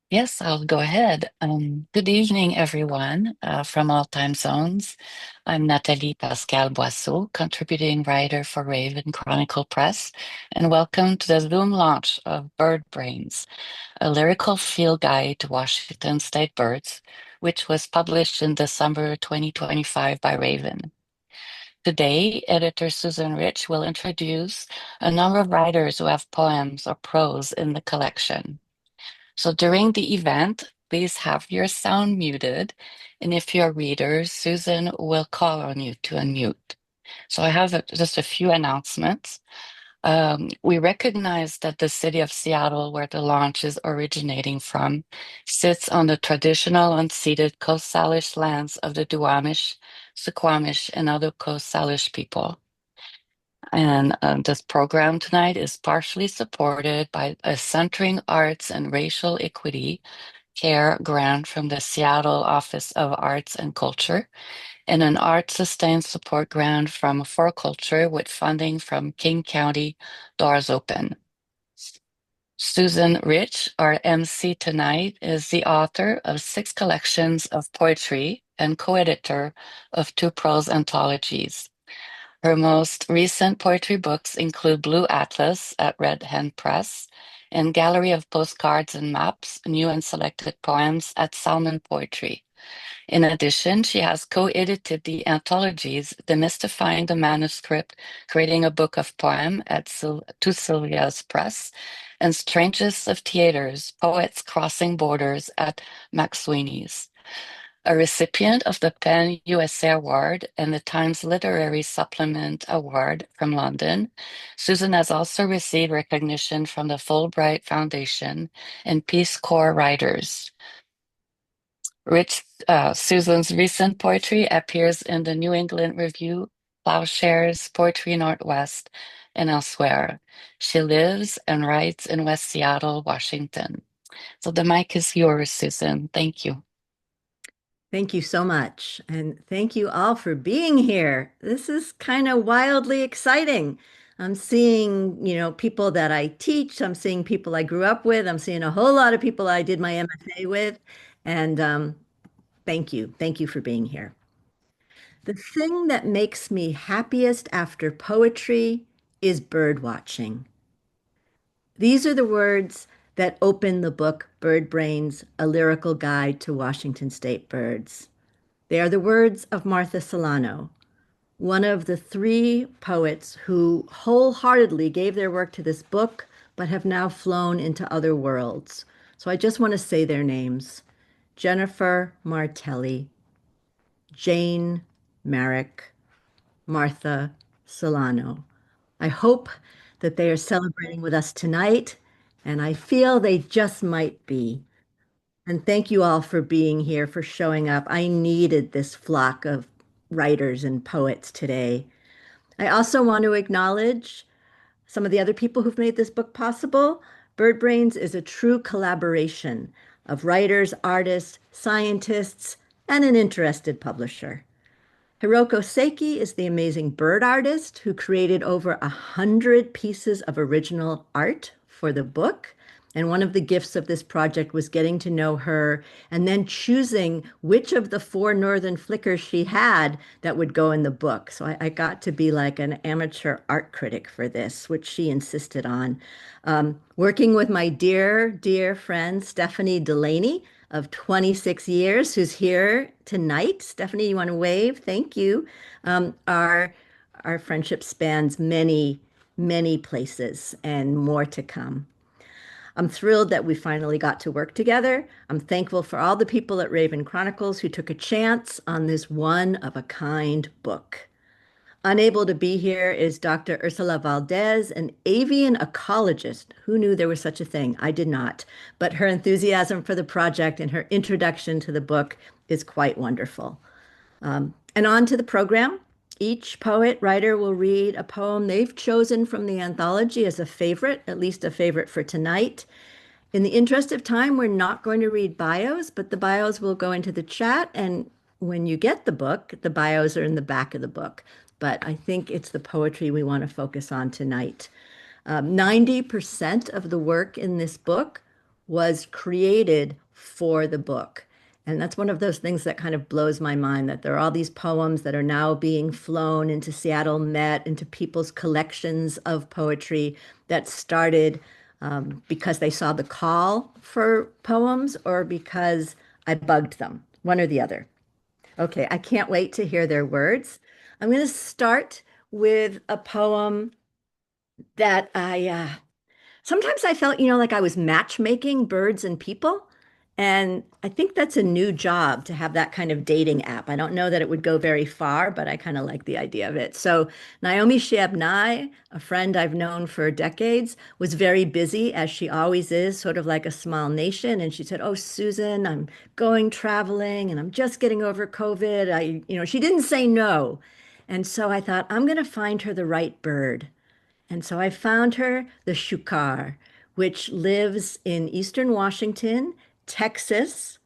Yes, I'll go ahead. Good evening, everyone, from all time zones. I'm Nathalie Pascal Boisseau, contributing writer for Raven Chronicle Press, and welcome to the Zoom launch of Bird Brains, a lyrical field guide to Washington state birds, which was published in December 2025 by Raven. Today, editor Susan Rich will introduce a number of writers who have poems or prose in the collection. So during the event, please have your sound muted. And if you're readers, Susan will call on you to unmute. So I have just a few announcements. We recognize that the city of Seattle, where the launch is originating from, sits on the traditional unceded Coast Salish lands of the Duwamish, Suquamish, and other Coast Salish people. And this program tonight is partially supported by a Centering Arts and Racial Equity Care grant from the Seattle Office of Arts and Culture and an Art Sustained Support grant from For Culture with funding from King County Doors Open. Susan Rich, our MC tonight, is the author of 6 collections of poetry and co-editor of 2 prose anthologies. Her most recent poetry books include Blue Atlas at Hen Press and Gallery of Postcards and Maps, New and Selected Poems at Salmon Poetry. In addition, she has co-edited the anthologies Demystifying the Manuscript, Creating a Book of Poem at Sylvias Press, and Strangest of Theatres, Poets Crossing Borders at McSweeney's. A recipient of the PEN USA Award and the Times Literary Supplement Award from London, Susan has also received recognition from the Fulbright Foundation and Peace Corps Writers. Susan's recent poetry appears in the New England Review, Plowshares, Poetry Northwest, and elsewhere. She lives and writes in West Seattle, Washington. So the mic is yours, Susan. Thank you. Thank you so much. And thank you all for being here. This is kind of wildly exciting. I'm seeing, people that I teach. I'm seeing people I grew up with. I'm seeing a whole lot of people I did my MFA with. And thank you. Thank you for being here. The thing that makes me happiest after poetry is bird watching. These are the words that open the book Bird Brains, A Lyrical Guide to Washington State Birds. They are the words of Martha Solano, one of the 3 poets who wholeheartedly gave their work to this book, but have now flown into other worlds. So I just want to say their names: Jennifer Martelli, Jane Merrick, Martha Solano. I hope that they are celebrating with us tonight, and I feel they just might be. And thank you all for being here, for showing up. I needed this flock of writers and poets today. I also want to acknowledge some of the other people who've made this book possible. Bird Brains is a true collaboration of writers, artists, scientists, and an interested publisher. Hiroko Seiki is the amazing bird artist who created over 100 pieces of original art for the book. And one of the gifts of this project was getting to know her and then choosing which of the 4 northern flickers she had that would go in the book. So I got to be like an amateur art critic for this, which she insisted on. Working with my dear, dear friend, Stephanie Delaney, of 26 years, who's here tonight. Stephanie, you want to wave? Thank you. Our friendship spans many, many places and more to come. I'm thrilled that we finally got to work together. I'm thankful for all the people at Raven Chronicles who took a chance on this one-of-a-kind book. Unable to be here is Dr. Ursula Valdez, an avian ecologist. Who knew there was such a thing? I did not. But her enthusiasm for the project and her introduction to the book is quite wonderful. And on to the program. Each poet writer will read a poem they've chosen from the anthology as a favorite, at least a favorite for tonight. In the interest of time, we're not going to read bios, but the bios will go into the chat. And when you get the book, the bios are in the back of the book. But I think it's the poetry we want to focus on tonight. 90% of the work in this book was created for the book. And that's one of those things that kind of blows my mind that there are all these poems that are now being flown into Seattle Met, into people's collections of poetry that started because they saw the call for poems or because I bugged them, one or the other. Okay, I can't wait to hear their words. I'm going to start with a poem that sometimes I felt, like I was matchmaking birds and people. And I think that's a new job to have that kind of dating app. I don't know that it would go very far, but I kind of like the idea of it. So Naomi Shihab, a friend I've known for decades, was very busy, as she always is, sort of like a small nation. And she said, "Oh, Susan, I'm going traveling and I'm just getting over COVID." She didn't say no. And so I thought, I'm going to find her the right bird. And so I found her the Chukar, which lives in eastern Washington, Texas,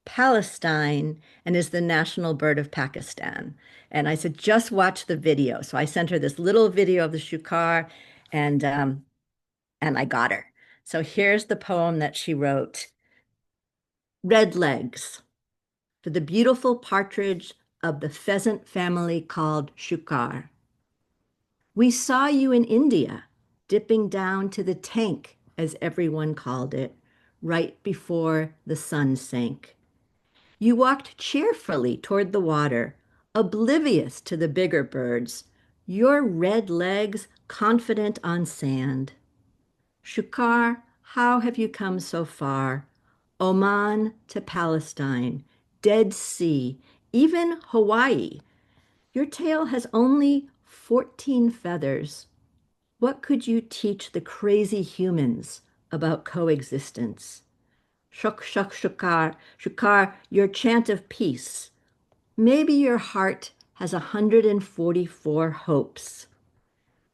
Palestine, and is the national bird of Pakistan. And I said, just watch the video. So I sent her this little video of the Chukar, and and I got her. So here's the poem that she wrote: Red Legs, for the beautiful partridge of the pheasant family called Chukar. We saw you in India, dipping down to the tank, as everyone called it, right before the sun sank. You walked cheerfully toward the water, oblivious to the bigger birds, your red legs confident on sand. Shukar, how have you come so far? Oman to Palestine, Dead Sea, even Hawaii. Your tail has only 14 feathers. What could you teach the crazy humans about coexistence? Shuk, shuk, shukar, shukar, your chant of peace. Maybe your heart has 144 hopes.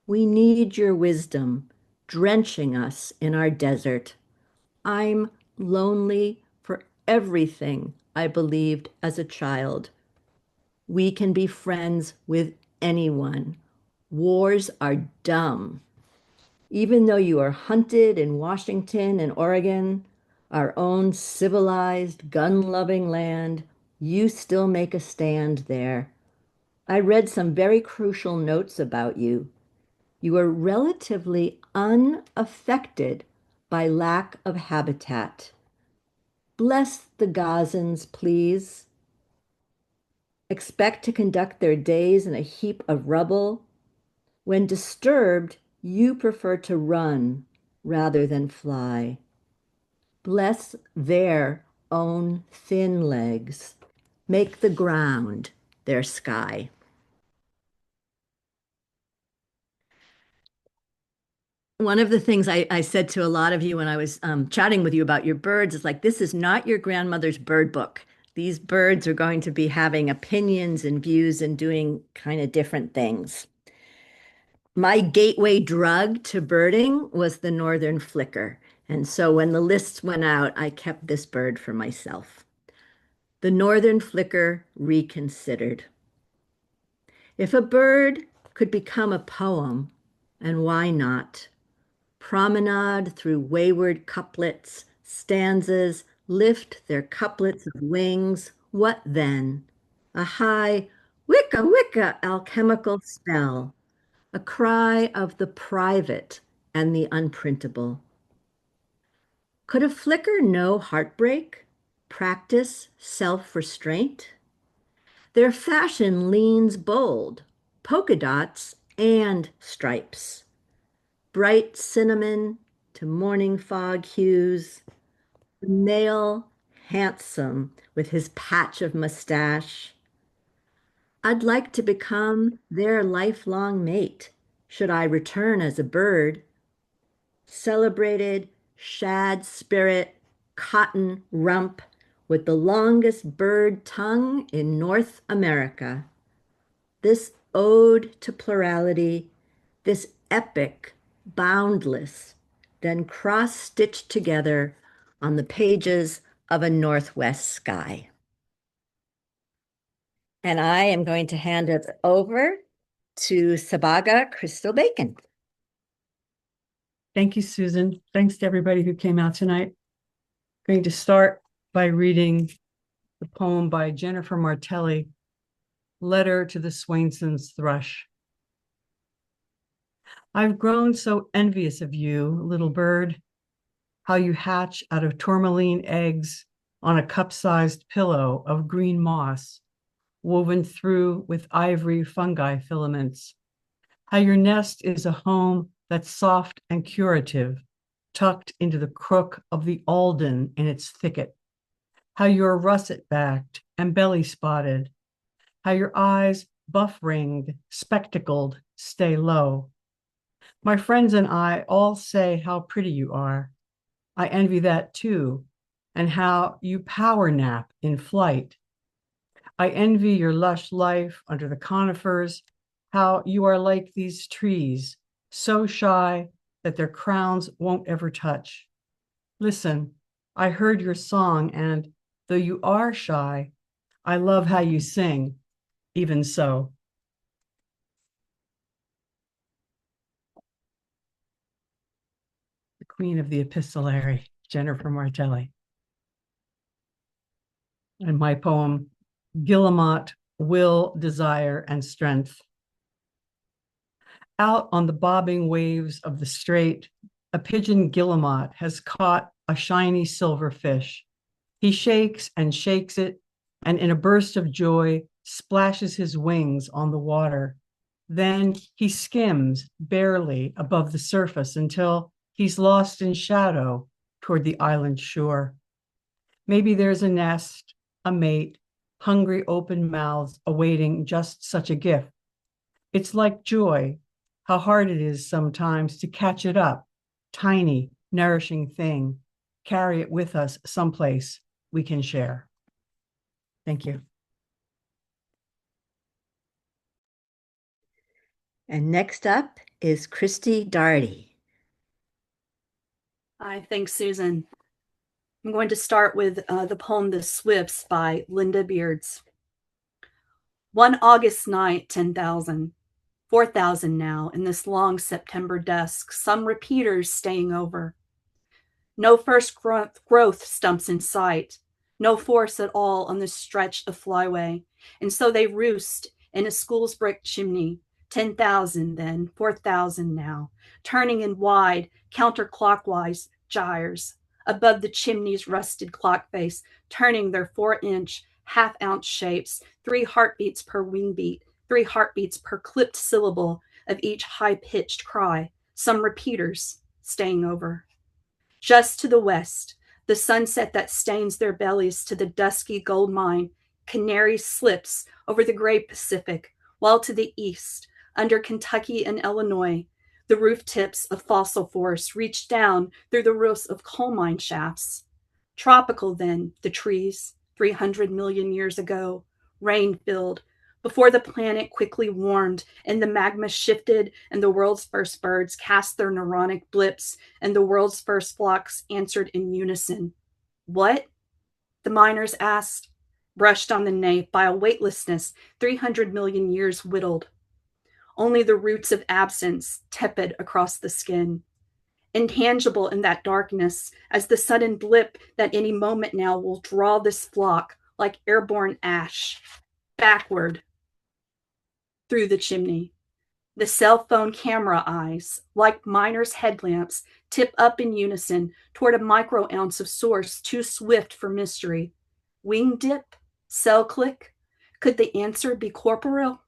We need your wisdom, drenching us in our desert. I'm lonely for everything I believed as a child. We can be friends with anyone. Wars are dumb. Even though you are hunted in Washington and Oregon, our own civilized, gun-loving land, you still make a stand there. I read some very crucial notes about you. You are relatively unaffected by lack of habitat. Bless the Gazans, please. Expect to conduct their days in a heap of rubble. When disturbed, you prefer to run rather than fly. Bless their own thin legs. Make the ground their sky. One of the things I said to a lot of you when I was chatting with you about your birds is like, this is not your grandmother's bird book. These birds are going to be having opinions and views and doing kind of different things. My gateway drug to birding was the northern flicker. And so when the lists went out, I kept this bird for myself. The northern flicker reconsidered. If a bird could become a poem, and why not? Promenade through wayward couplets, stanzas, lift their couplets of wings, what then? A high wicka wicka alchemical spell, a cry of the private and the unprintable. Could a flicker know heartbreak, practice self-restraint? Their fashion leans bold, polka dots and stripes, bright cinnamon to morning fog hues, the male handsome with his patch of mustache. I'd like to become their lifelong mate, should I return as a bird. Celebrated shad spirit, cotton rump, with the longest bird tongue in North America. This ode to plurality, this epic, boundless, then cross-stitched together on the pages of a Northwest sky. And I am going to hand it over to Sabaga Crystal Bacon. Thank you, Susan. Thanks to everybody who came out tonight. Going to start by reading the poem by Jennifer Martelli, Letter to the Swainson's Thrush. I've grown so envious of you, little bird, how you hatch out of tourmaline eggs on a cup-sized pillow of green moss, woven through with ivory fungi filaments, how your nest is a home that's soft and curative, tucked into the crook of the alden in its thicket, how you're russet-backed and belly-spotted, how your eyes, buff-ringed, spectacled, stay low. My friends and I all say how pretty you are. I envy that too, and how you power nap in flight. I envy your lush life under the conifers, how you are like these trees, so shy that their crowns won't ever touch. Listen, I heard your song, and though you are shy, I love how you sing, even so. The Queen of the Epistolary, Jennifer Martelli. And my poem, Guillemot, Will, Desire, and Strength. Out on the bobbing waves of the strait, a pigeon guillemot has caught a shiny silver fish. He shakes and shakes it, and in a burst of joy, splashes his wings on the water. Then he skims barely above the surface until he's lost in shadow toward the island shore. Maybe there's a nest, a mate, hungry open mouths awaiting just such a gift. It's like joy, how hard it is sometimes to catch it up, tiny, nourishing thing, carry it with us someplace we can share. Thank you. And next up is Christy Darty. Hi, thanks, Susan. I'm going to start with the poem The Swifts by Linda Beards. One August night, 10,000, 4,000 now, in this long September dusk, some repeaters staying over. No first growth stumps in sight, no force at all on this stretch of flyway, and so they roost in a school's brick chimney, 10,000 then, 4,000 now, turning in wide, counterclockwise gyres, above the chimney's rusted clock face, turning their 4-inch, half-ounce shapes, 3 heartbeats per wing beat, 3 heartbeats per clipped syllable of each high-pitched cry, some repeaters staying over. Just to the west, the sunset that stains their bellies to the dusky gold mine, canary slips over the gray Pacific, while to the east, under Kentucky and Illinois, the roof tips of fossil forests reach down through the roofs of coal mine shafts. Tropical then, the trees, 300 million years ago, rain-filled, before the planet quickly warmed and the magma shifted and the world's first birds cast their neuronic blips and the world's first flocks answered in unison. What? The miners asked, brushed on the nape by a weightlessness 300 million years whittled. Only the roots of absence tepid across the skin. Intangible in that darkness as the sudden blip that any moment now will draw this flock like airborne ash backward through the chimney. The cell phone camera eyes, like miners' headlamps, tip up in unison toward a micro-ounce of source too swift for mystery. Wing dip? Cell click? Could the answer be corporeal?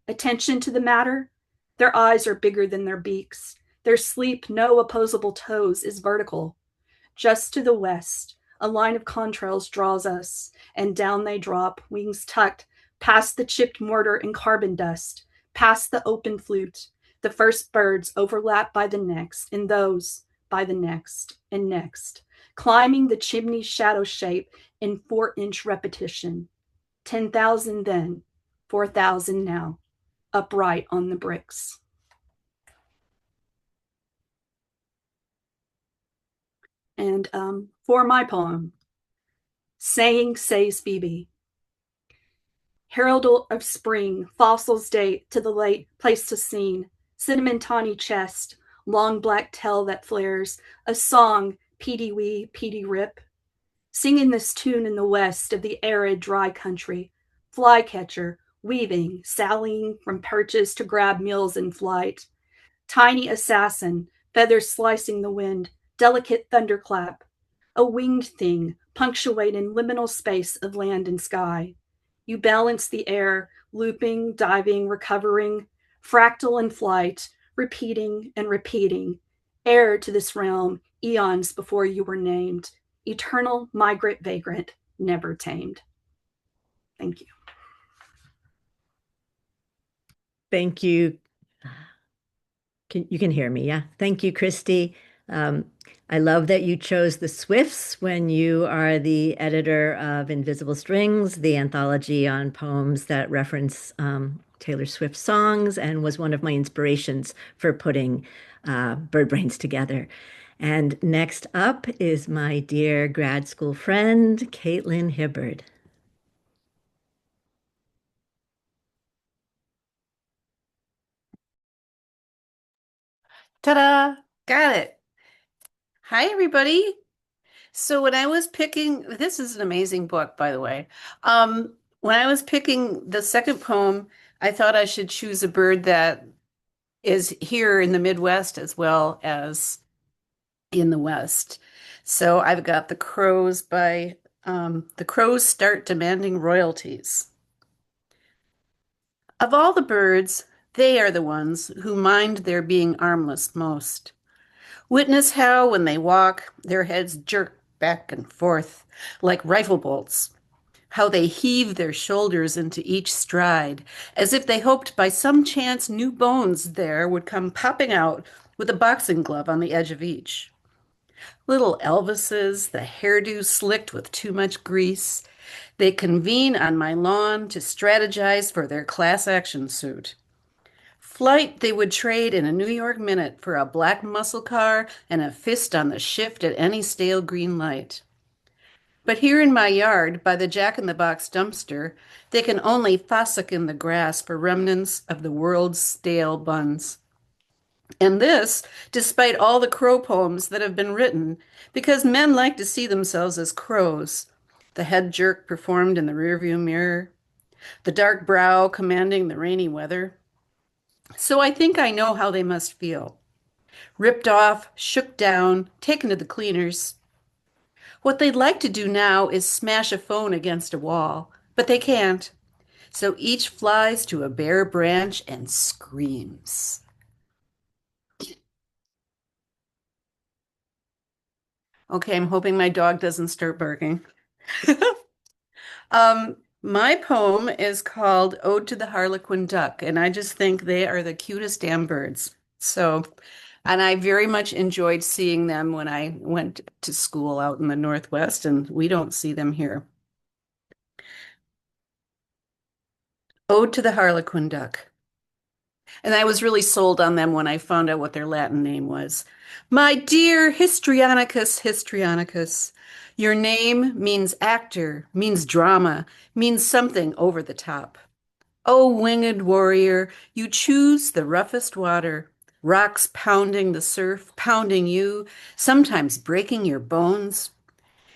Attention to the matter? Their eyes are bigger than their beaks. Their sleep, no opposable toes, is vertical. Just to the west, a line of contrails draws us, and down they drop, wings tucked, past the chipped mortar and carbon dust, past the open flute. The first birds overlap by the next, and those by the next, and next, climbing the chimney's shadow shape in 4-inch repetition. 10,000 then, 4,000 now, upright on the bricks. And for my poem, Saying Says Phoebe. Herald of spring, fossils date to the late Pleistocene, cinnamon tawny chest, long black tail that flares, a song, peedy wee, peedy rip. singing this tune in the west of the arid, dry country, flycatcher, weaving, sallying from perches to grab meals in flight. Tiny assassin, feathers slicing the wind, delicate thunderclap, a winged thing punctuating liminal space of land and sky. You balance the air, looping, diving, recovering, fractal in flight, repeating and repeating, heir to this realm eons before you were named, eternal migrant vagrant, never tamed. Thank you. Thank you. You can hear me, yeah? Thank you, Christy. I love that you chose the Swifts when you are the editor of Invisible Strings, the anthology on poems that reference Taylor Swift songs, and was one of my inspirations for putting Bird Brains together. And next up is my dear grad school friend, Caitlin Hibbard. Ta-da! Got it. Hi, everybody. So when I was picking, this is an amazing book, by the way. When I was picking the second poem, I thought I should choose a bird that is here in the Midwest as well as in the West. So I've got the crows by The Crows Start Demanding Royalties. Of all the birds, they are the ones who mind their being armless most. Witness how, when they walk, their heads jerk back and forth like rifle bolts, how they heave their shoulders into each stride, as if they hoped by some chance new bones there would come popping out with a boxing glove on the edge of each. Little Elvises, the hairdo slicked with too much grease, they convene on my lawn to strategize for their class action suit. Flight they would trade in a New York minute for a black muscle car and a fist on the shift at any stale green light. But here in my yard, by the Jack-in-the-Box dumpster, they can only fossick in the grass for remnants of the world's stale buns. And this, despite all the crow poems that have been written, because men like to see themselves as crows. The head jerk performed in the rearview mirror, the dark brow commanding the rainy weather. So I think I know how they must feel. Ripped off, shook down, taken to the cleaners. What they'd like to do now is smash a phone against a wall, but they can't. So each flies to a bare branch and screams. Okay, I'm hoping my dog doesn't start barking. My poem is called Ode to the Harlequin Duck, and I just think they are the cutest damn birds. So, and I very much enjoyed seeing them when I went to school out in the Northwest, and we don't see them here. Ode to the Harlequin Duck. And I was really sold on them when I found out what their Latin name was. My dear Histrionicus, Histrionicus, your name means actor, means drama, means something over the top. Oh, winged warrior, you choose the roughest water, rocks pounding the surf, pounding you, sometimes breaking your bones.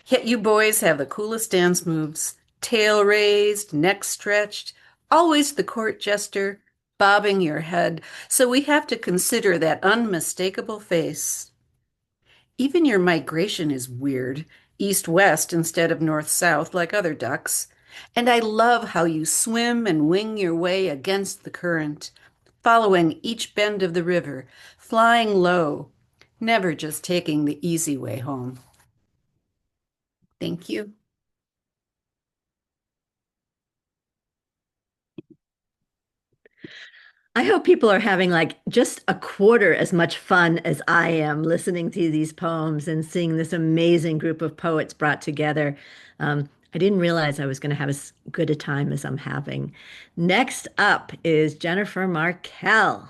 Yet you boys have the coolest dance moves, tail raised, neck stretched, always the court jester, bobbing your head, so we have to consider that unmistakable face. Even your migration is weird, east-west instead of north-south like other ducks. And I love how you swim and wing your way against the current, following each bend of the river, flying low, never just taking the easy way home. Thank you. I hope people are having like just a quarter as much fun as I am listening to these poems and seeing this amazing group of poets brought together. I didn't realize I was going to have as good a time as I'm having. Next up is Jennifer Markell.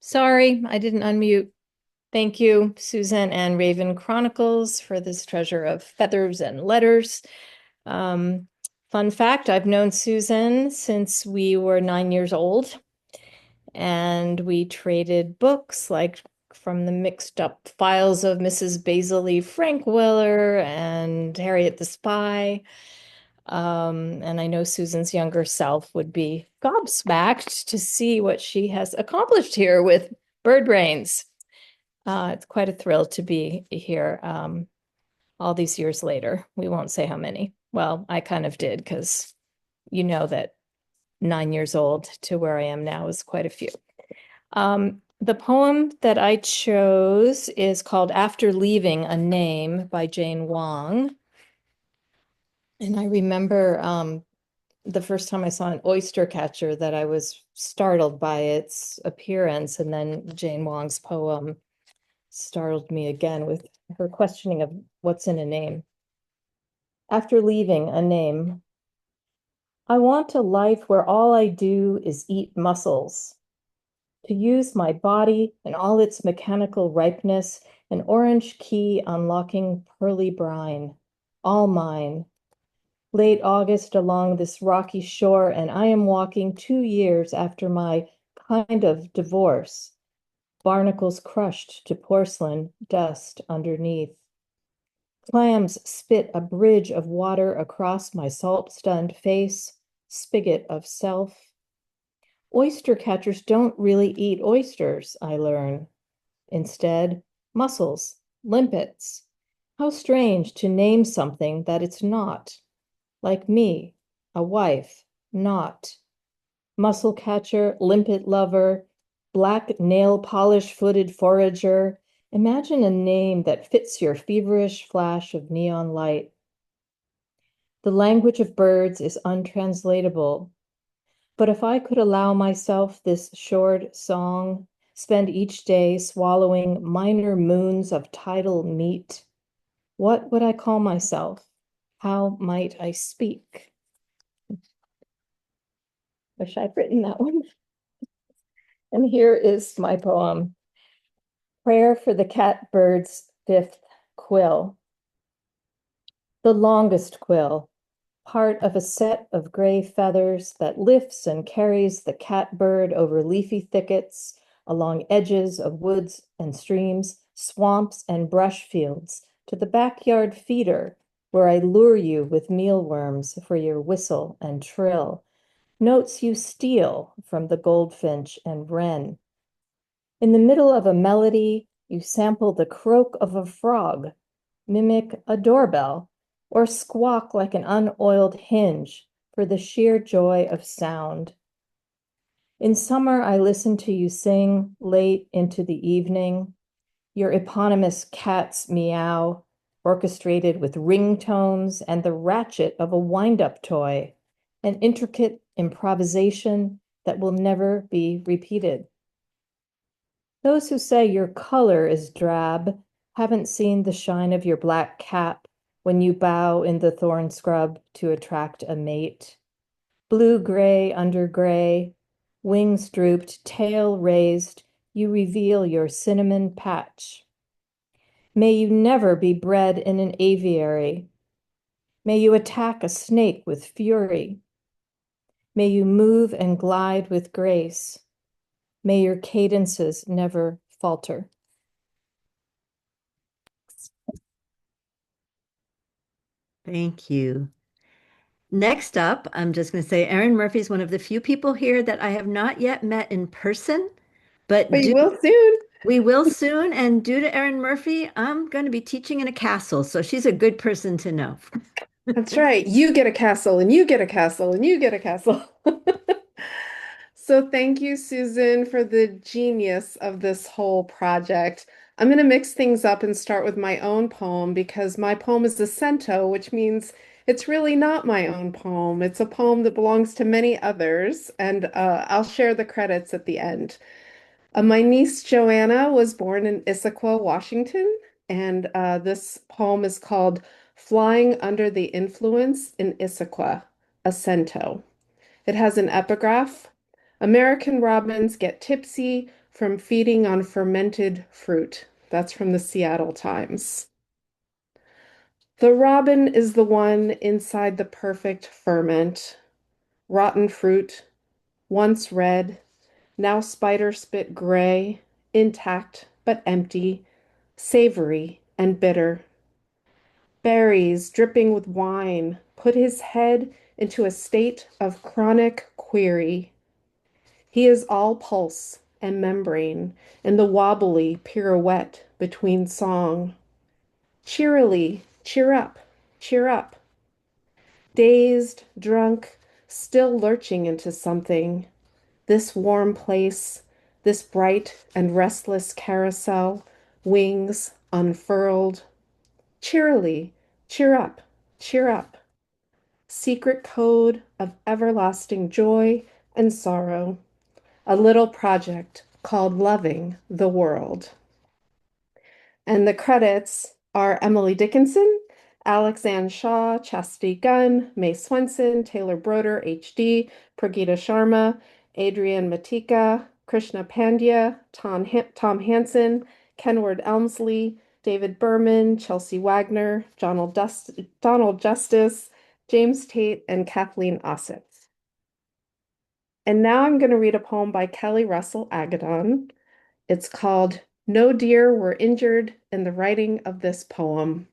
Sorry, I didn't unmute. Thank you, Susan and Raven Chronicles, for this treasure of feathers and letters. Fun fact, I've known Susan since we were 9 years old, and we traded books like from the mixed up files of Mrs. Basil Lee Frankwiller and Harriet the Spy. And I know Susan's younger self would be gobsmacked to see what she has accomplished here with BIRDBRAINS. It's quite a thrill to be here all these years later. We won't say how many. Well, I kind of did, because you know that 9 years old to where I am now is quite a few. The poem that I chose is called After Leaving a Name by Jane Wang. And I remember the first time I saw an oyster catcher that I was startled by its appearance. And then Jane Wang's poem startled me again with her questioning of what's in a name. After leaving a name, I want a life where all I do is eat mussels, to use my body in all its mechanical ripeness, an orange key unlocking pearly brine, all mine. Late August along this rocky shore, and I am walking 2 years after my kind of divorce, barnacles crushed to porcelain, dust underneath. Clams spit a bridge of water across my salt-stunned face, spigot of self. Oyster catchers don't really eat oysters, I learn. Instead, mussels, limpets. How strange to name something that it's not. Like me, a wife, not. Mussel catcher, limpet lover, black nail polish footed forager. Imagine a name that fits your feverish flash of neon light. The language of birds is untranslatable. But if I could allow myself this short song, spend each day swallowing minor moons of tidal meat, what would I call myself? How might I speak? Wish I'd written that one. And here is my poem, Prayer for the Catbird's Fifth Quill. The longest quill, part of a set of gray feathers that lifts and carries the catbird over leafy thickets, along edges of woods and streams, swamps and brush fields, to the backyard feeder, where I lure you with mealworms for your whistle and trill, notes you steal from the goldfinch and wren. In the middle of a melody, you sample the croak of a frog, mimic a doorbell, or squawk like an unoiled hinge for the sheer joy of sound. In summer, I listen to you sing late into the evening, your eponymous cat's meow, orchestrated with ringtones and the ratchet of a wind-up toy, an intricate improvisation that will never be repeated. Those who say your color is drab haven't seen the shine of your black cap when you bow in the thorn scrub to attract a mate. Blue-gray under gray, wings drooped, tail raised, you reveal your cinnamon patch. May you never be bred in an aviary. May you attack a snake with fury. May you move and glide with grace. May your cadences never falter. Thank you. Next up, I'm just going to say Erin Murphy is one of the few people here that I have not yet met in person, but We will soon. We will soon. And due to Erin Murphy, I'm going to be teaching in a castle. So she's a good person to know. That's right. You get a castle and you get a castle and you get a castle. So thank you, Susan, for the genius of this whole project. I'm going to mix things up and start with my own poem because my poem is a cento, which means it's really not my own poem. It's a poem that belongs to many others, and I'll share the credits at the end. My niece Joanna was born in Issaquah, Washington, and this poem is called Flying Under the Influence in Issaquah, a cento. It has an epigraph. American robins get tipsy from feeding on fermented fruit. That's from the Seattle Times. The robin is the one inside the perfect ferment. Rotten fruit, once red, now spider spit gray, intact but empty, savory and bitter. Berries dripping with wine put his head into a state of chronic query. He is all pulse and membrane in the wobbly pirouette between song. Cheerily, cheer up, cheer up. Dazed, drunk, still lurching into something. This warm place, this bright and restless carousel, wings unfurled. Cheerily, cheer up, cheer up. Secret code of everlasting joy and sorrow. A little project called Loving the World. And the credits are Emily Dickinson, Alexanne Shaw, Chastity Gunn, Mae Swenson, Taylor Broder, HD, Pragita Sharma, Adrian Matika, Krishna Pandya, Tom Hansen, Kenward Elmsley, David Berman, Chelsea Wagner, Donald Justice, James Tate, and Kathleen Ossitz. And now I'm going to read a poem by Kelly Russell Agaddon. It's called No Deer Were Injured in the Writing of This Poem.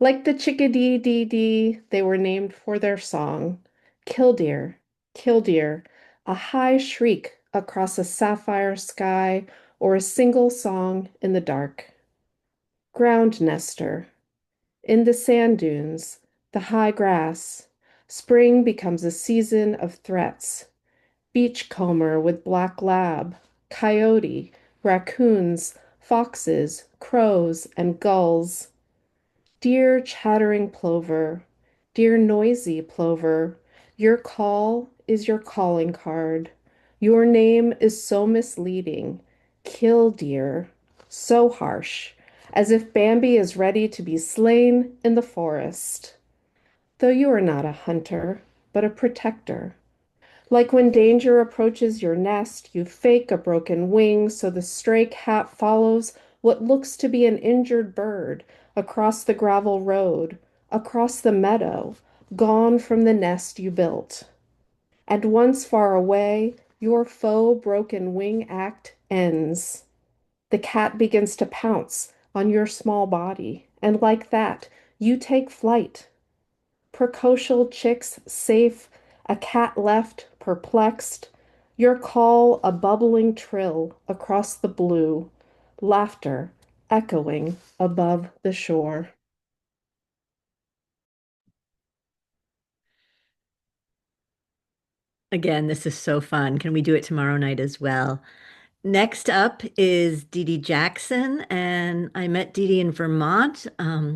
Like the chickadee-dee-dee, they were named for their song. Killdeer, killdeer, a high shriek across a sapphire sky or a single song in the dark. Ground nester, in the sand dunes, the high grass, spring becomes a season of threats. Beachcomber with black lab, coyote, raccoons, foxes, crows, and gulls. Dear chattering plover, dear noisy plover, your call is your calling card. Your name is so misleading, killdeer, so harsh, as if Bambi is ready to be slain in the forest. Though you are not a hunter, but a protector. Like when danger approaches your nest, you fake a broken wing so the stray cat follows what looks to be an injured bird across the gravel road, across the meadow, gone from the nest you built. And once far away, your faux broken wing act ends. The cat begins to pounce on your small body, and like that, you take flight. Precocial chicks safe, a cat left perplexed, your call a bubbling trill across the blue, laughter echoing above the shore. Again, this is so fun. Can we do it tomorrow night as well? Next up is Dee Dee Jackson, and I met Dee Dee in Vermont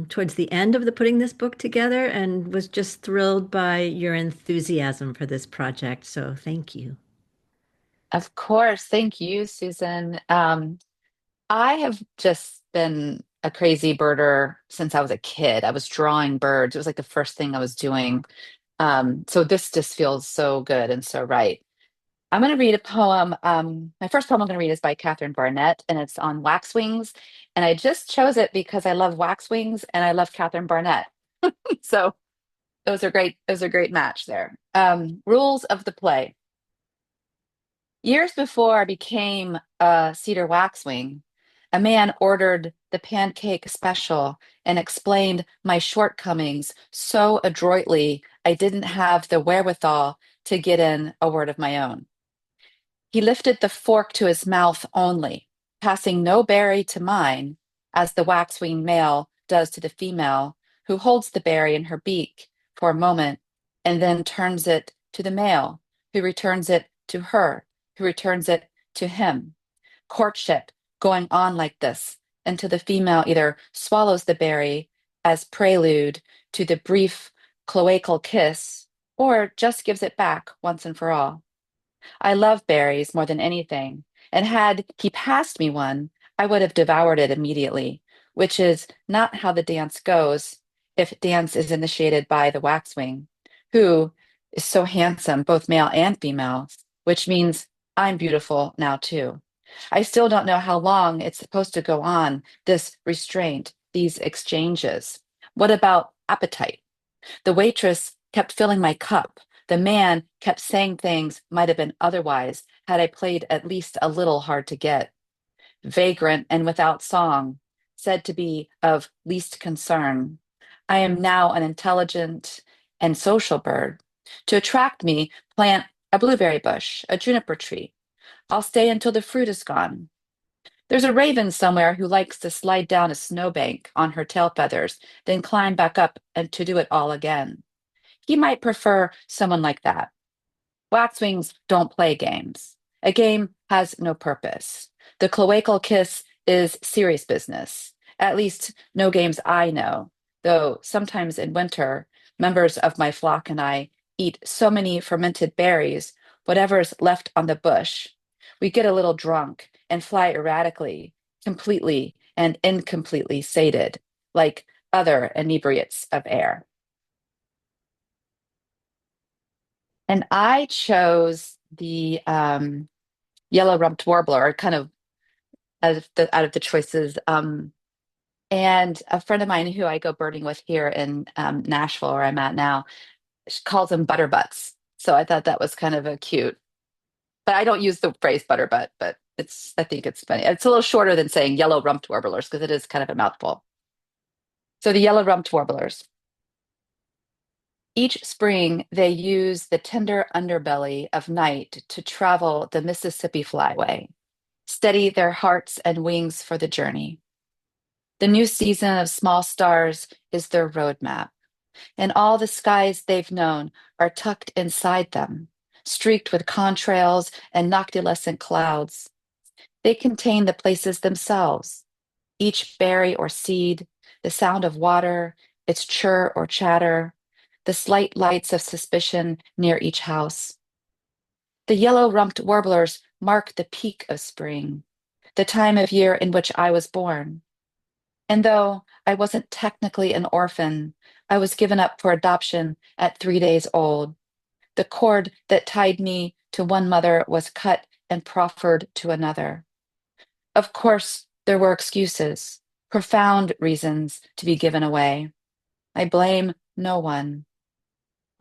towards the end of the putting this book together and was just thrilled by your enthusiasm for this project. So thank you. Of course. Thank you, Susan. I have just been a crazy birder since I was a kid. I was drawing birds. It was like the first thing I was doing. So this just feels so good and so right. I'm going to read a poem. My first poem I'm going to read is by Catherine Barnett, and it's on waxwings. And I just chose it because I love waxwings and I love Catherine Barnett. So those are great. Those are a great match there. Rules of the play. Years before I became a cedar waxwing, a man ordered the pancake special and explained my shortcomings so adroitly I didn't have the wherewithal to get in a word of my own. He lifted the fork to his mouth only, passing no berry to mine, as the waxwing male does to the female, who holds the berry in her beak for a moment and then turns it to the male, who returns it to her, who returns it to him. Courtship going on like this until the female either swallows the berry as prelude to the brief cloacal kiss or just gives it back once and for all. I love berries more than anything, and had he passed me one, I would have devoured it immediately, which is not how the dance goes if dance is initiated by the waxwing, who is so handsome, both male and female, which means I'm beautiful now too. I still don't know how long it's supposed to go on, this restraint, these exchanges? What about appetite? The waitress kept filling my cup. The man kept saying things might have been otherwise had I played at least a little hard to get. Vagrant and without song, said to be of least concern. I am now an intelligent and social bird. To attract me, plant a blueberry bush, a juniper tree. I'll stay until the fruit is gone. There's a raven somewhere who likes to slide down a snowbank on her tail feathers, then climb back up and to do it all again. He might prefer someone like that. Waxwings don't play games. A game has no purpose. The cloacal kiss is serious business. At least no games I know, though sometimes in winter, members of my flock and I eat so many fermented berries, whatever's left on the bush. We get a little drunk and fly erratically, completely and incompletely sated, like other inebriates of air. And I chose the yellow-rumped warbler, kind of out of the choices. And a friend of mine who I go birding with here in Nashville, where I'm at now, she calls them butterbutts. So I thought that was kind of a cute. But I don't use the phrase butterbutt, but I think it's funny. It's a little shorter than saying yellow-rumped warblers because it is kind of a mouthful. So the yellow-rumped warblers. Each spring, they use the tender underbelly of night to travel the Mississippi flyway, steady their hearts and wings for the journey. The new season of small stars is their roadmap, and all the skies they've known are tucked inside them, streaked with contrails and noctilucent clouds. They contain the places themselves, each berry or seed, the sound of water, its chirr or chatter, the slight lights of suspicion near each house. The yellow-rumped warblers mark the peak of spring, the time of year in which I was born. And though I wasn't technically an orphan, I was given up for adoption at 3 days old. The cord that tied me to one mother was cut and proffered to another. Of course, there were excuses, profound reasons to be given away. I blame no one.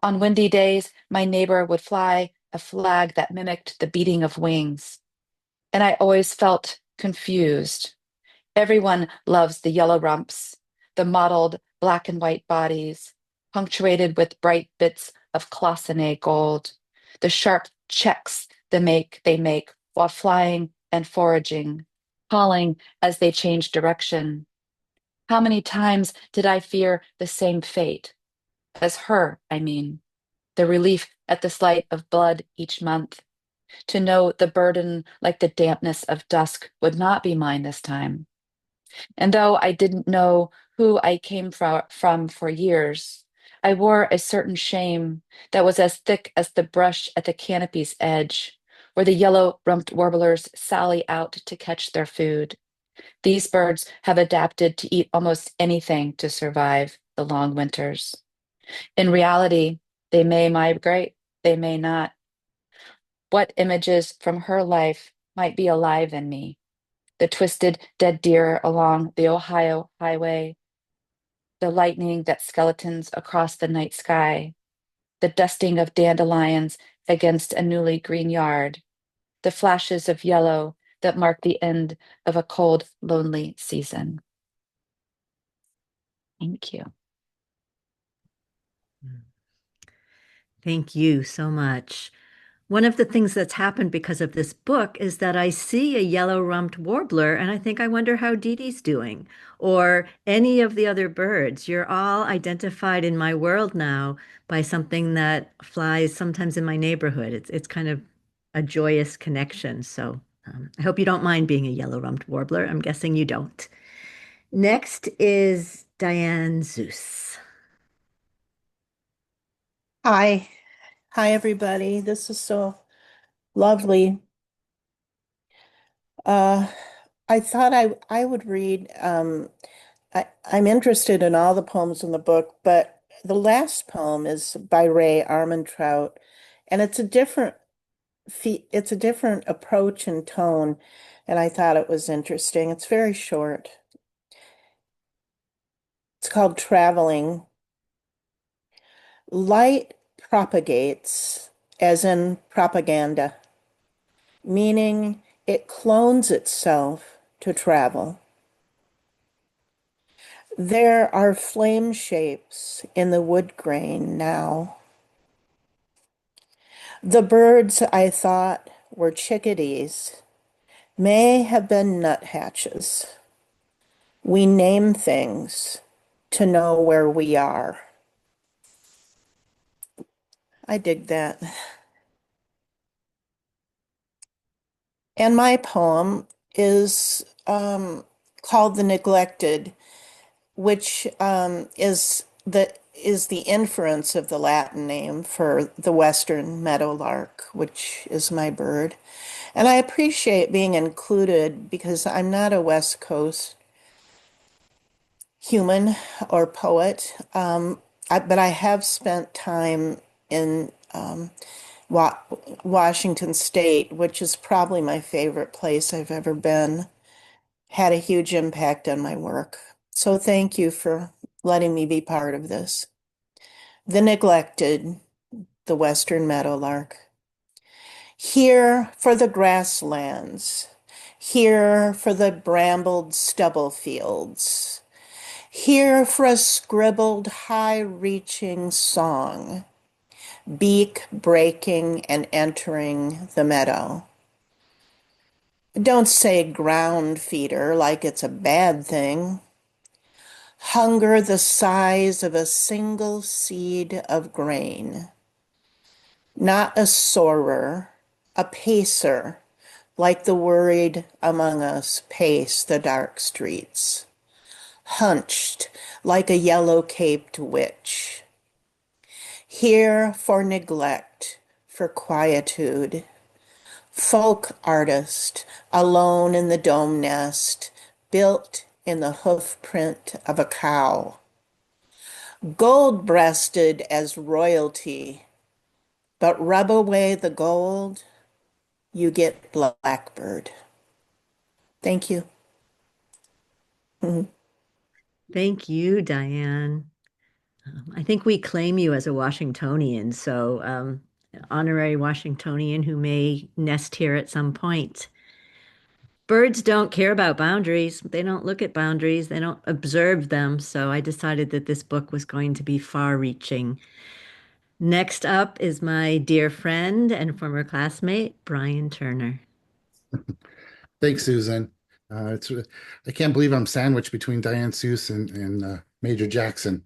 On windy days, my neighbor would fly a flag that mimicked the beating of wings, and I always felt confused. Everyone loves the yellow rumps, the mottled black and white bodies, punctuated with bright bits of cloisonné gold, the sharp checks they make while flying and foraging, calling as they change direction. How many times did I fear the same fate? As her, I mean, the relief at the sight of blood each month, to know the burden like the dampness of dusk would not be mine this time. And though I didn't know who I came from for years, I wore a certain shame that was as thick as the brush at the canopy's edge, where the yellow-rumped warblers sally out to catch their food. These birds have adapted to eat almost anything to survive the long winters. In reality, they may migrate, they may not. What images from her life might be alive in me? The twisted dead deer along the Ohio highway, the lightning that skeletons across the night sky, the dusting of dandelions against a newly green yard, the flashes of yellow that mark the end of a cold, lonely season. Thank you. Thank you so much. One of the things that's happened because of this book is that I see a yellow-rumped warbler and I think I wonder how Dee Dee's doing, or any of the other birds. You're all identified in my world now by something that flies sometimes in my neighborhood. It's kind of a joyous connection. So I hope you don't mind being a yellow-rumped warbler. I'm guessing you don't. Next is Diane Zeus. Hi. Hi, everybody. This is so lovely. I thought I would read, I'm interested in all the poems in the book, but the last poem is by Ray Armantrout, and it's a different approach and tone, and I thought it was interesting. It's very short. It's called Traveling. Light propagates, as in propaganda, meaning it clones itself to travel. There are flame shapes in the wood grain now. The birds I thought were chickadees may have been nuthatches. We name things to know where we are. I dig that. And my poem is called The Neglected, which is the inference of the Latin name for the western meadowlark, which is my bird. And I appreciate being included because I'm not a West Coast human or poet, but I have spent time in Washington State, which is probably my favorite place I've ever been. Had a huge impact on my work. So thank you for letting me be part of this. The Neglected, the Western Meadowlark. Here for the grasslands, here for the brambled stubble fields, here for a scribbled high-reaching song, beak breaking and entering the meadow. Don't say ground feeder like it's a bad thing. Hunger the size of a single seed of grain. Not a soarer, a pacer, like the worried among us pace the dark streets. Hunched like a yellow-caped witch. Here for neglect, for quietude. Folk artist, alone in the dome nest, built in the hoof print of a cow. Gold-breasted as royalty, but rub away the gold, you get blackbird. Thank you. Thank you, Diane. I think we claim you as a Washingtonian, so honorary Washingtonian who may nest here at some point. Birds don't care about boundaries. They don't look at boundaries. They don't observe them. So I decided that this book was going to be far-reaching. Next up is my dear friend and former classmate, Brian Turner. Thanks, Susan. I can't believe I'm sandwiched between Diane Seuss and Major Jackson.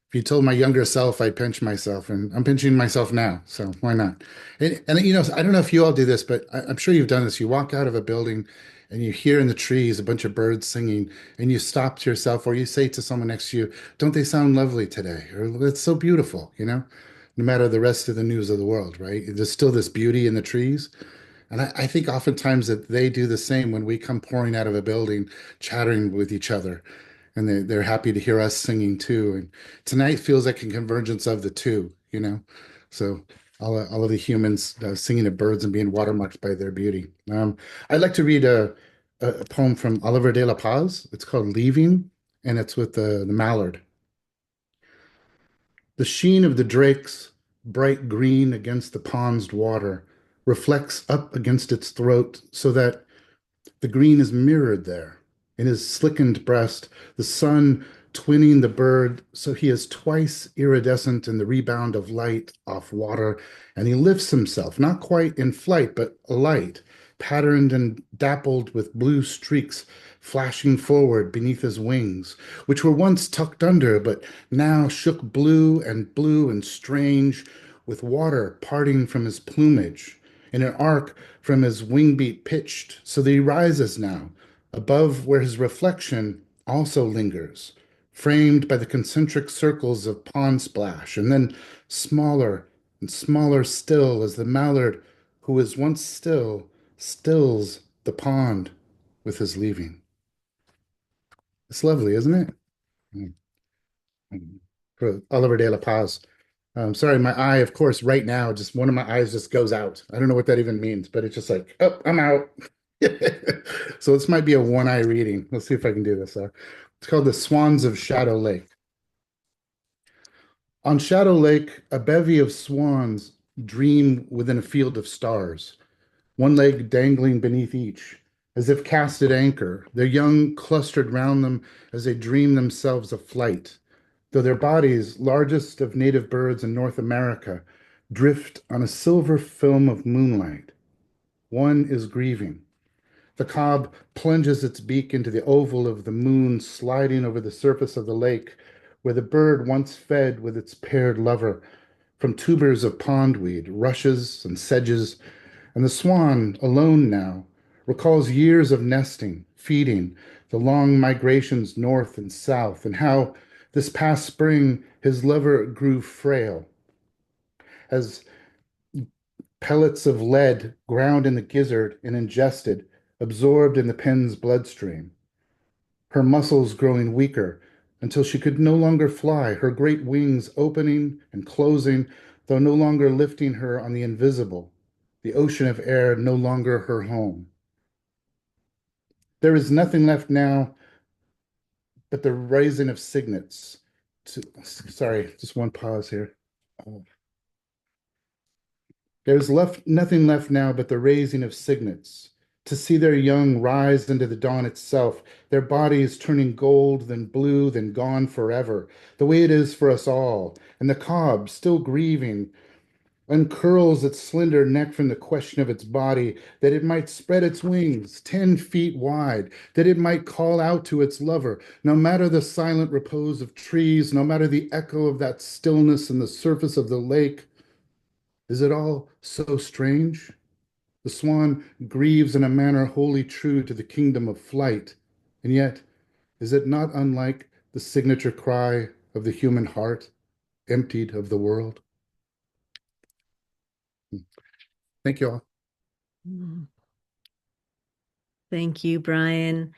If you told my younger self, I'd pinch myself, and I'm pinching myself now, so why not? And you know, I don't know if you all do this, but I'm sure you've done this. You walk out of a building and you hear in the trees a bunch of birds singing, and you stop to yourself, or you say to someone next to you, "Don't they sound lovely today?" Or "It's so beautiful," you know? No matter the rest of the news of the world, right? There's still this beauty in the trees. And I think oftentimes that they do the same when we come pouring out of a building, chattering with each other, and they're happy to hear us singing too. And tonight feels like a convergence of the two, you know. So all of the humans singing of birds and being watermarked by their beauty. I'd like to read a poem from Oliver de la Paz. It's called "Leaving," and it's with the mallard. The sheen of the drakes, bright green against the pond's water, reflects up against its throat so that the green is mirrored there. In his slickened breast, the sun twinning the bird so he is twice iridescent in the rebound of light off water, and he lifts himself, not quite in flight, but light, patterned and dappled with blue streaks flashing forward beneath his wings, which were once tucked under, but now shook blue and strange, with water parting from his plumage, in an arc from his wingbeat pitched, so that he rises now, above where his reflection also lingers, framed by the concentric circles of pond splash, and then smaller and smaller still as the mallard, who was once still, stills the pond with his leaving. It's lovely, isn't it? For Oliver de la Paz. Sorry, my eye, of course, right now, just one of my eyes just goes out. I don't know what that even means, but it's just like, oh, I'm out. So this might be a one-eye reading. Let's see if I can do this. It's called The Swans of Shadow Lake. On Shadow Lake, a bevy of swans dream within a field of stars, one leg dangling beneath each, as if cast at anchor, their young clustered round them as they dream themselves of flight, though their bodies, largest of native birds in North America, drift on a silver film of moonlight. One is grieving. The cob plunges its beak into the oval of the moon, sliding over the surface of the lake, where the bird once fed with its paired lover from tubers of pondweed, rushes, and sedges, and the swan, alone now, recalls years of nesting, feeding, the long migrations north and south, and how this past spring his lover grew frail as pellets of lead ground in the gizzard and ingested, absorbed in the pen's bloodstream. Her muscles growing weaker until she could no longer fly, her great wings opening and closing, though no longer lifting her on the invisible, the ocean of air no longer her home. There is nothing left now but the raising of cygnets. Sorry, just one pause here. There's nothing left now but the raising of cygnets, to see their young rise into the dawn itself, their bodies turning gold, then blue, then gone forever, the way it is for us all, and the cob, still grieving, uncurls its slender neck from the question of its body, that it might spread its wings 10 feet wide, that it might call out to its lover, no matter the silent repose of trees, no matter the echo of that stillness in the surface of the lake. Is it all so strange? The swan grieves in a manner wholly true to the kingdom of flight, and yet is it not unlike the signature cry of the human heart, emptied of the world? Thank you all. Thank you, Brian.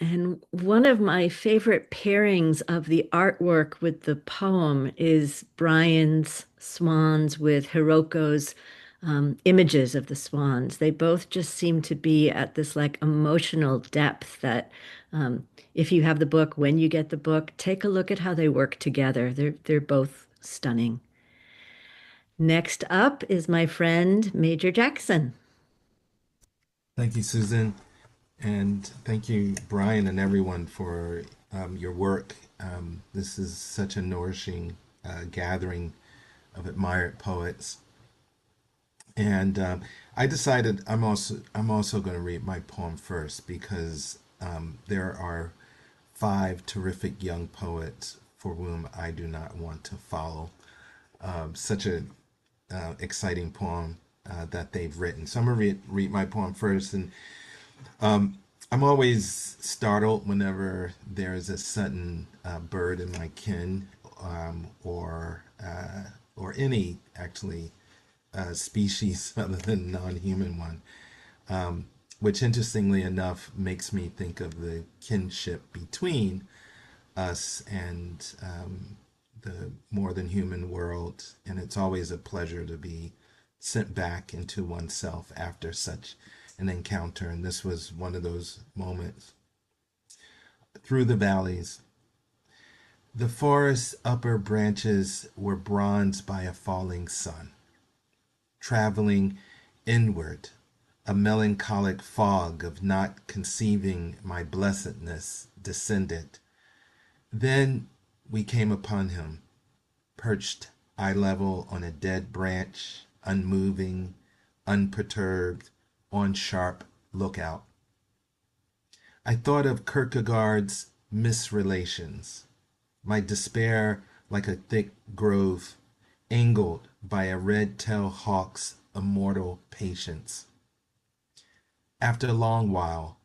And one of my favorite pairings of the artwork with the poem is Brian's swans with Hiroko's images of the swans. They both just seem to be at this like emotional depth that if you have the book, when you get the book, take a look at how they work together. They're both stunning. Next up is my friend Major Jackson. Thank you, Susan. And thank you, Brian, and everyone for your work. This is such a nourishing gathering of admired poets. And I decided I'm also going to read my poem first because there are 5 terrific young poets for whom I do not want to follow such a exciting poem that they've written. So I'm going to read my poem first, and I'm always startled whenever there is a sudden bird in my ken, or any actually species other than non-human one, which interestingly enough makes me think of the kinship between us and the more than human world. And it's always a pleasure to be sent back into oneself after such an encounter. And this was one of those moments. Through the valleys, the forest's upper branches were bronzed by a falling sun. Traveling inward, a melancholic fog of not conceiving my blessedness descended. Then we came upon him, perched eye level on a dead branch, unmoving, unperturbed, on sharp lookout. I thought of Kierkegaard's misrelations, my despair like a thick grove, angled by a red-tailed hawk's immortal patience. After a long while,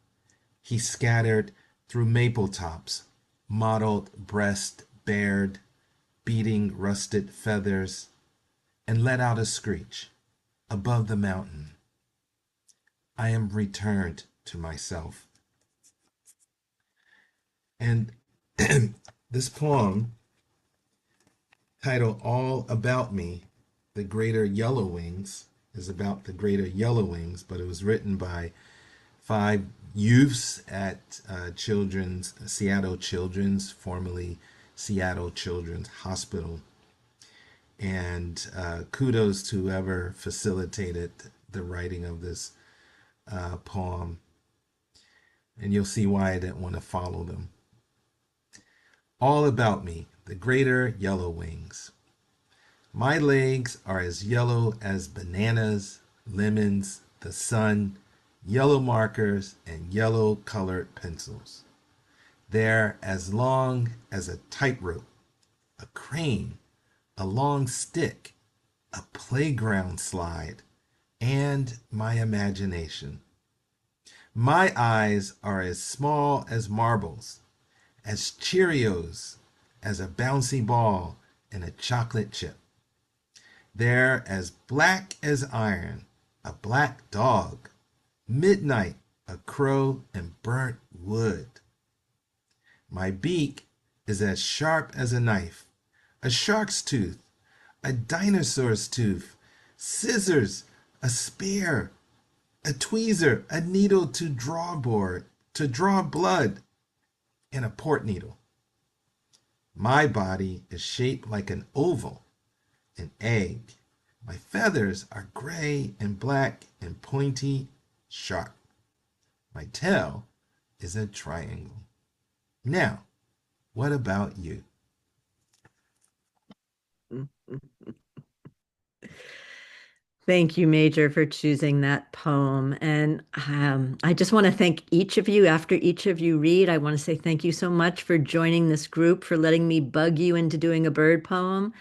he scattered through maple tops, mottled breast bared, beating rusted feathers, and let out a screech above the mountain. I am returned to myself. And this poem, titled All About Me, The Greater Yellow Wings, is about the greater yellow wings, but it was written by 5 youths at Seattle Children's, formerly Seattle Children's Hospital. And kudos to whoever facilitated the writing of this poem. And you'll see why I didn't want to follow them. All about me, the greater yellow wings. My legs are as yellow as bananas, lemons, the sun, yellow markers, and yellow colored pencils. They're as long as a tightrope, a crane, a long stick, a playground slide, and my imagination. My eyes are as small as marbles, as Cheerios, as a bouncy ball and a chocolate chip. They're as black as iron, a black dog, midnight, a crow, and burnt wood. My beak is as sharp as a knife, a shark's tooth, a dinosaur's tooth, scissors, a spear, a tweezer, a needle to draw blood, and a port needle. My body is shaped like an oval, an egg. My feathers are gray and black and pointy, sharp. My tail is a triangle. Now, what about you? Thank you, Major, for choosing that poem. And I just want to thank each of you. After each of you read, I want to say thank you so much for joining this group, for letting me bug you into doing a bird poem.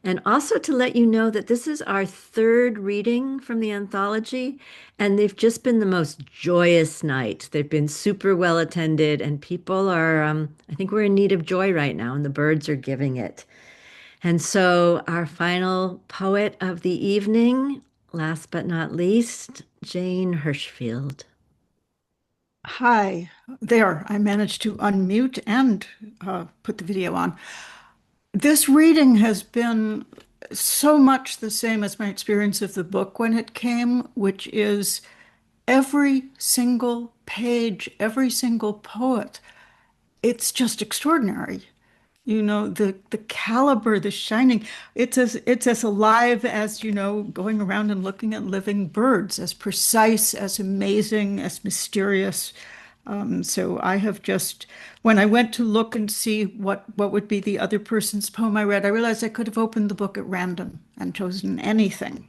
And also to let you know that this is our third reading from the anthology, and they've just been the most joyous night. They've been super well attended, and people are, I think we're in need of joy right now, and the birds are giving it. And so our final poet of the evening, last but not least, Jane Hirschfield. Hi, there. I managed to unmute and put the video on. This reading has been so much the same as my experience of the book when it came, which is every single page, every single poet. It's just extraordinary. You know, the caliber, the shining, it's as alive as, you know, going around and looking at living birds, as precise, as amazing, as mysterious. So I have just, when I went to look and see what would be the other person's poem I read, I realized I could have opened the book at random and chosen anything.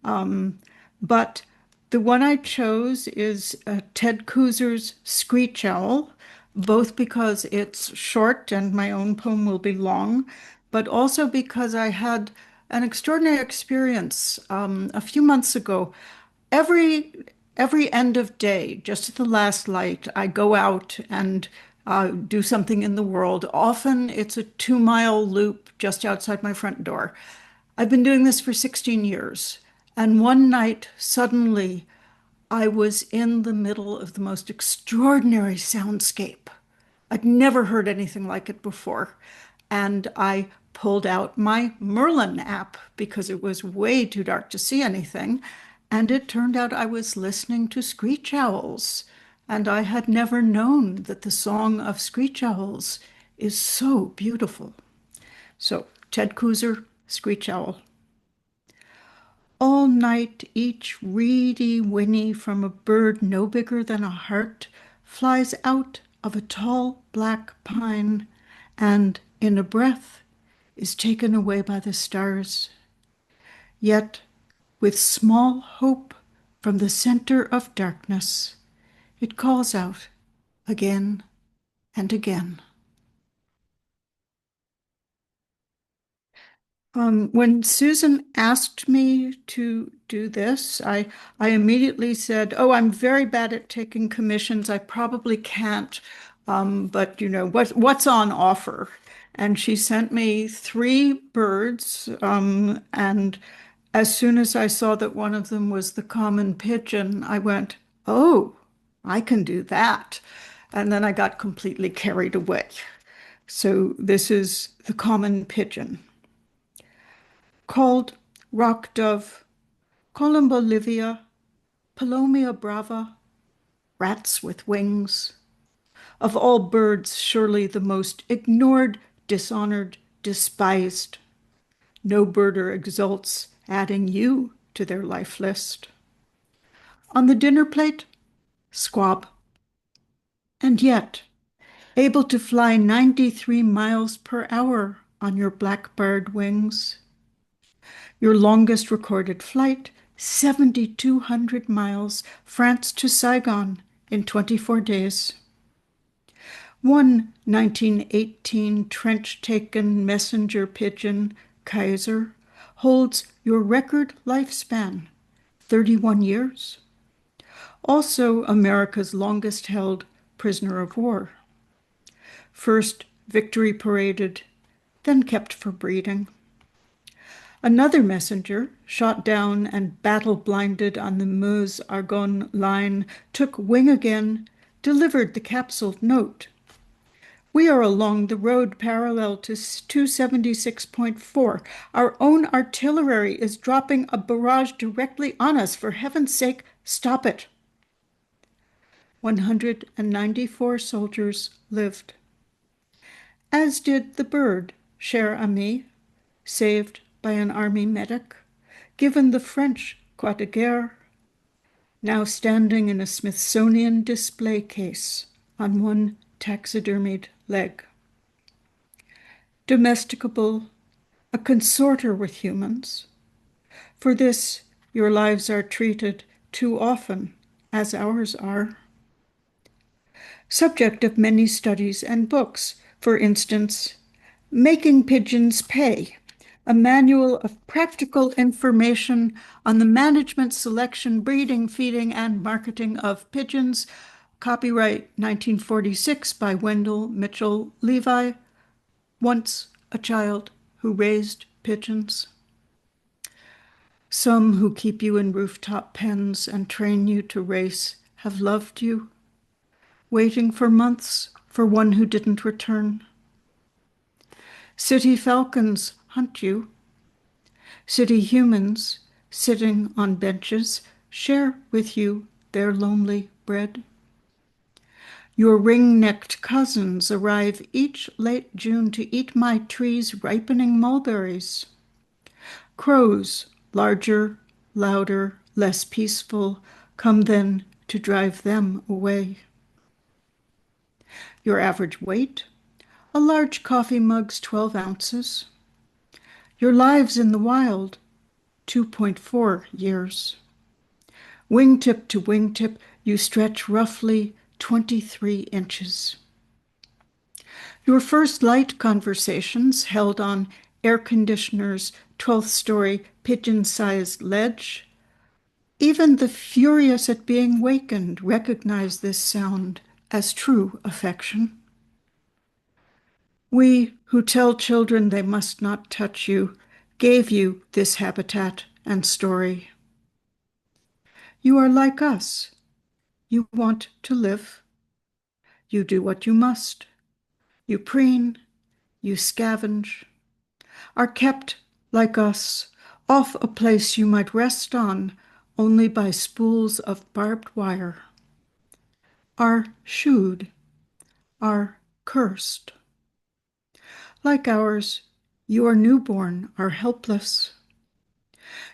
But the one I chose is Ted Kooser's Screech Owl, both because it's short and my own poem will be long, but also because I had an extraordinary experience a few months ago. Every end of day, just at the last light, I go out and do something in the world. Often it's a 2-mile loop just outside my front door. I've been doing this for 16 years. And one night, suddenly, I was in the middle of the most extraordinary soundscape. I'd never heard anything like it before. And I pulled out my Merlin app because it was way too dark to see anything. And it turned out I was listening to screech owls. And I had never known that the song of screech owls is so beautiful. So, Ted Kooser, Screech Owl. All night each reedy whinny from a bird no bigger than a heart flies out of a tall black pine and, in a breath, is taken away by the stars. Yet, with small hope from the center of darkness, it calls out again and again. When Susan asked me to do this, I immediately said, "Oh, I'm very bad at taking commissions. I probably can't, but you know what's on offer?" And she sent me 3 birds, and as soon as I saw that one of them was the common pigeon, I went, "Oh, I can do that," and then I got completely carried away. So this is the common pigeon. Called rock dove, Columbolivia, Palomia brava, rats with wings. Of all birds, surely the most ignored, dishonored, despised. No birder exults, adding you to their life list. On the dinner plate, squab. And yet, able to fly 93 miles per hour on your blackbird wings. Your longest recorded flight, 7,200 miles, France to Saigon in 24 days. One 1918 trench-taken messenger pigeon, Kaiser, holds your record lifespan, 31 years. Also America's longest-held prisoner of war. First victory paraded, then kept for breeding. Another messenger, shot down and battle-blinded on the Meuse-Argonne line, took wing again, delivered the capsuled note. We are along the road parallel to 276.4. Our own artillery is dropping a barrage directly on us. For heaven's sake, stop it. 194 soldiers lived. As did the bird, cher ami, saved by an army medic, given the French Croix de Guerre, now standing in a Smithsonian display case on one taxidermied leg. Domesticable, a consorter with humans. For this, your lives are treated too often, as ours are. Subject of many studies and books, for instance, Making Pigeons Pay, a manual of practical information on the management, selection, breeding, feeding, and marketing of pigeons, copyright 1946 by Wendell Mitchell Levi, once a child who raised pigeons. Some who keep you in rooftop pens and train you to race have loved you, waiting for months for one who didn't return. City falcons hunt you. City humans, sitting on benches, share with you their lonely bread. Your ring-necked cousins arrive each late June to eat my tree's ripening mulberries. Crows, larger, louder, less peaceful, come then to drive them away. Your average weight, a large coffee mug's 12 ounces. Your lives in the wild, 2.4 years. Wingtip to wingtip, you stretch roughly 23 inches. Your first light conversations held on air conditioner's 12th story pigeon-sized ledge. Even the furious at being wakened recognize this sound as true affection. We who tell children they must not touch you gave you this habitat and story. You are like us. You want to live. You do what you must. You preen, you scavenge, are kept like us, off a place you might rest on only by spools of barbed wire, are shooed, are cursed. Like ours, you are newborn, are helpless.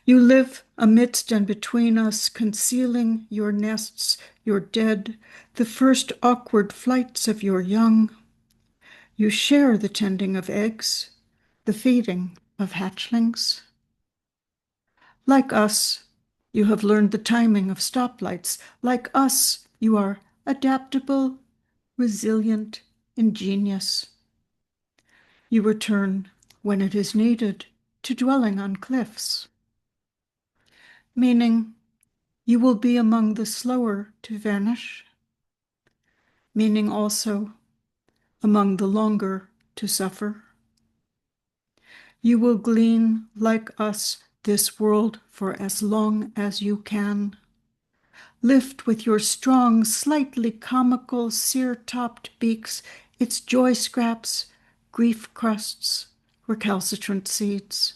You live amidst and between us, concealing your nests, your dead, the first awkward flights of your young. You share the tending of eggs, the feeding of hatchlings. Like us, you have learned the timing of stoplights. Like us, you are adaptable, resilient, ingenious. You return when it is needed to dwelling on cliffs, meaning you will be among the slower to vanish, meaning also among the longer to suffer. You will glean, like us, this world for as long as you can. Lift with your strong, slightly comical, sear-topped beaks its joy scraps, grief crusts, recalcitrant seeds.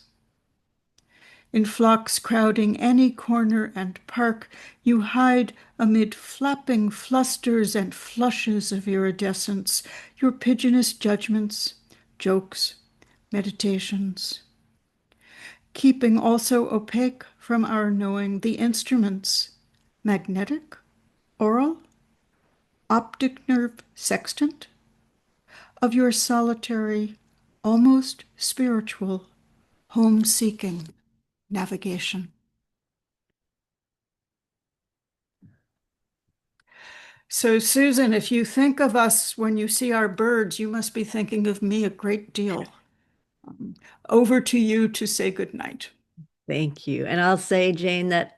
In flocks crowding any corner and park, you hide amid flapping flusters and flushes of iridescence, your pigeonist judgments, jokes, meditations. keeping also opaque from our knowing the instruments, magnetic, aural, optic nerve sextant, of your solitary, almost spiritual, home-seeking navigation. So, Susan, if you think of us when you see our birds, you must be thinking of me a great deal. Over to you to say goodnight. Thank you. And I'll say, Jane, that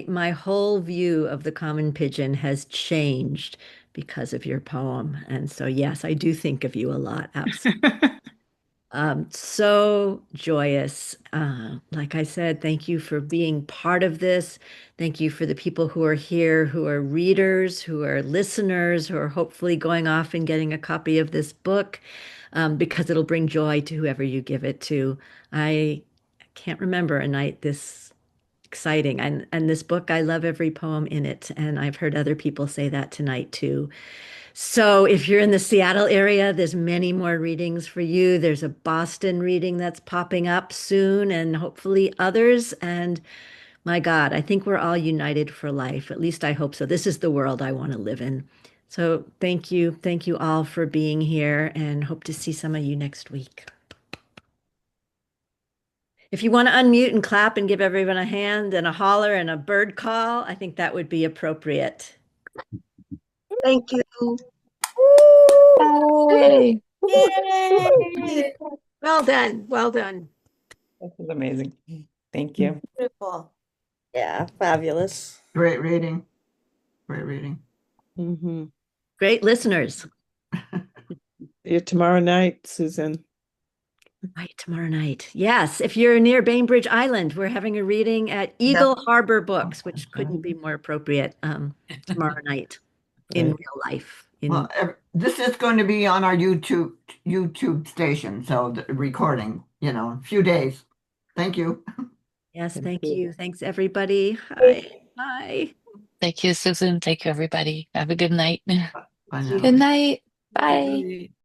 my whole view of the common pigeon has changed because of your poem. And so, yes, I do think of you a lot. Absolutely. So joyous. Like I said, thank you for being part of this. Thank you for the people who are here, who are readers, who are listeners, who are hopefully going off and getting a copy of this book, because it'll bring joy to whoever you give it to. I can't remember a night this exciting. And this book, I love every poem in it. And I've heard other people say that tonight too. So if you're in the Seattle area, there's many more readings for you. There's a Boston reading that's popping up soon and hopefully others. And my God, I think we're all united for life. At least I hope so. This is the world I want to live in. So thank you. Thank you all for being here and hope to see some of you next week. If you want to unmute and clap and give everyone a hand and a holler and a bird call, I think that would be appropriate. Thank you. Yay! Yay! Well done. Well done. This is amazing. Thank you. Beautiful. Yeah, fabulous. Great reading. Great reading. Mm-hmm. Great listeners. See you tomorrow night, Susan. Right, tomorrow night. Yes, if you're near Bainbridge Island, we're having a reading at Eagle Harbor Books, which couldn't be more appropriate, tomorrow night in real life. Well, this is going to be on our YouTube station, so the recording, a few days. Thank you. Yes, thank you. Thanks, everybody. Hi. Hi. Thank you, Susan. Thank you, everybody. Have a good night. Bye now. Good night. Bye.